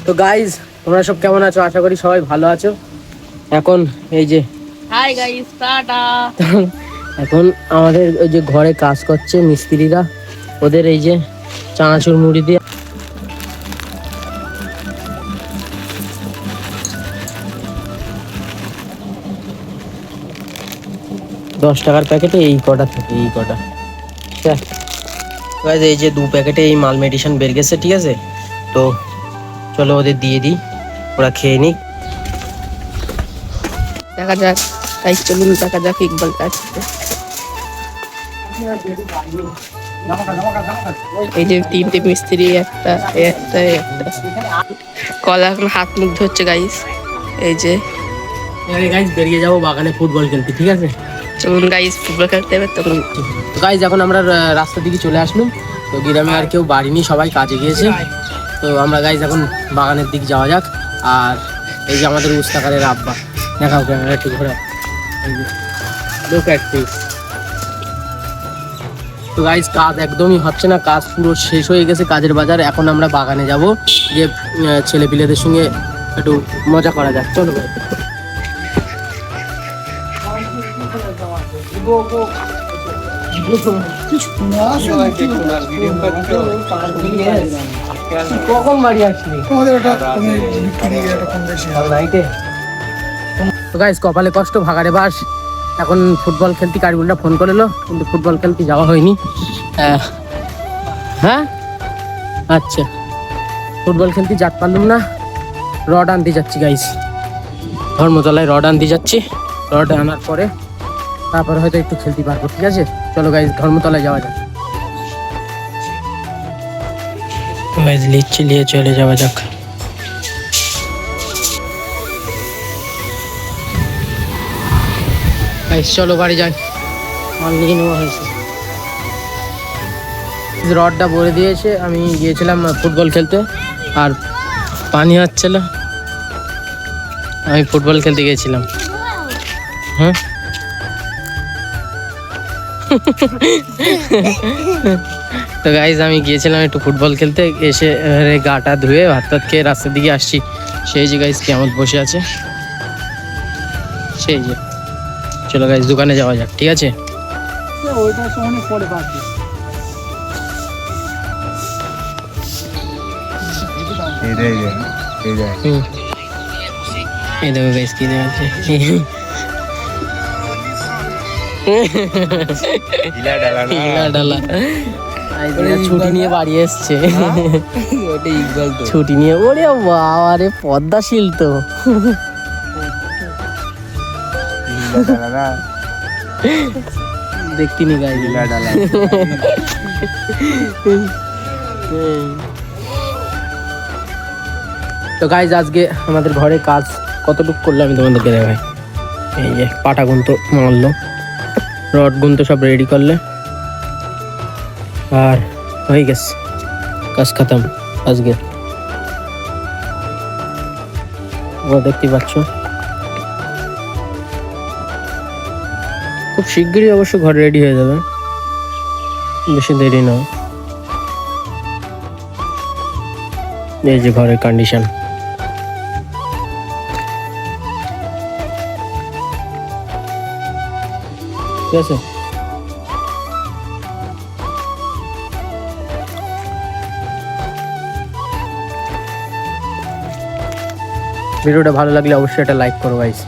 তো গাইজ তোমরা সব কেমন আছো? আশা করি সবাই ভালো আছো। এখন এই যে হাই গাইস, টাটা। এখন আমাদের ওই যে ঘরে কাজ করছে মিস্ত্রিরা, ওদের এই যে চানাচুর মুড়ি দিয়ে $10 প্যাকেটে এই কটা থাকে, এই কটা। এই যে 2 প্যাকেটে এই মাল মেডিসিন বের গেছে, ঠিক আছে? তো চলো ওদের দিয়ে দিই, ওরা খেয়ে নিক। দেখা যাক গাইস, চলুন দেখা যাক ইকবাল আসছে। এই যে 3টে মিস্ত্রি, একটা কলা এখন হাত মুখ ধরছে গাইস। এই যে গাইজ বেরিয়ে যাবো বাগানে ফুটবল খেলতে, ঠিক আছে? চলুন গাইস, ফুটবল খেলতে হবে তখন। গাইজ এখন আমরা রাস্তার দিকে চলে আসলাম। তো গ্রামে আর কেউ বাড়ি নেই, সবাই কাজে গিয়েছে। তো আমরা গাইজ এখন বাগানের দিকে যাওয়া যাক। আর এই যে আমাদের উস্তাকারের আব্বা, দেখাও ক্যামেরা একটু ঘোরা। Look at this. তো গাইজ কাজ একদমই হচ্ছে না, কাজ পুরো শেষ হয়ে গেছে কাজের বাজার। এখন আমরা বাগানে যাব, যে ছেলে পিলেদের সঙ্গে একটু মজা করা যাক। চলো ভাই। কখন বাড়ি আসলি? তো গাইস কপালে কষ্ট, ভাগাড়ে বাস। এখন ফুটবল খেলতে কারিগুলটা ফোন করলো, কিন্তু ফুটবল খেলতে যাওয়া হয়নি। হ্যাঁ আচ্ছা, ফুটবল খেলতে যেতে পারলাম না। রড আনতে যাচ্ছি গাইস, ধর্মতলায় রড আনতে যাচ্ছি। রড আনার পরে তারপরে হয়তো একটু খেলতে পারবো, ঠিক আছে? চলো গাইস ধর্মতলায় যাওয়া যাক। গাইস লিচ্ছি নিয়ে চলে যাওয়া যাক। গাইস চলো বাড়ি যাই, মাল নিয়ে নেওয়া হয়েছে। রডটা ভরে দিয়েছে। আমি গিয়েছিলাম ফুটবল খেলতে, আর পানি হচ্ছিল, আমি ফুটবল খেলতে গিয়েছিলাম। হ্যাঁ তো গাইজ আমি গিয়েছিলাম একটু ফুটবল খেলতে, এসে গাটা ধুয়ে ভাত টাত খেয়ে রাস্তার দিকে আসছি। সেই যে গাইজ কেমন বসে আছে, সেই যে। চলো গাইজ দোকানে যাওয়া যাক, ঠিক আছে? এই দেখো গাইজ কি দেওয়া আছে। ছুটি নিয়ে বাড়ি এসছে, ছুটি নিয়ে। ওরে বাবা রে, পদ্মাশীল তো। দেখতিনি গাই। তো গাইজ আজকে আমাদের ঘরে কাজ কতটুকু করলো আমি তোমাদেরকে দেখাই। এই যে পাটা গুনতো মারলো, রড গুনতো সব রেডি করলে, আর হয়ে গেছে কাজ খতম আজকে। দেখতে পাচ্ছ খুব শিগগিরই অবশ্য ঘর রেডি হয়ে যাবে, বেশি দেরি না। এই যে ঘরের কন্ডিশন, ঠিক আছে? ভিডিওটা ভালো লাগলে অবশ্যই একটা লাইক করো গাইস।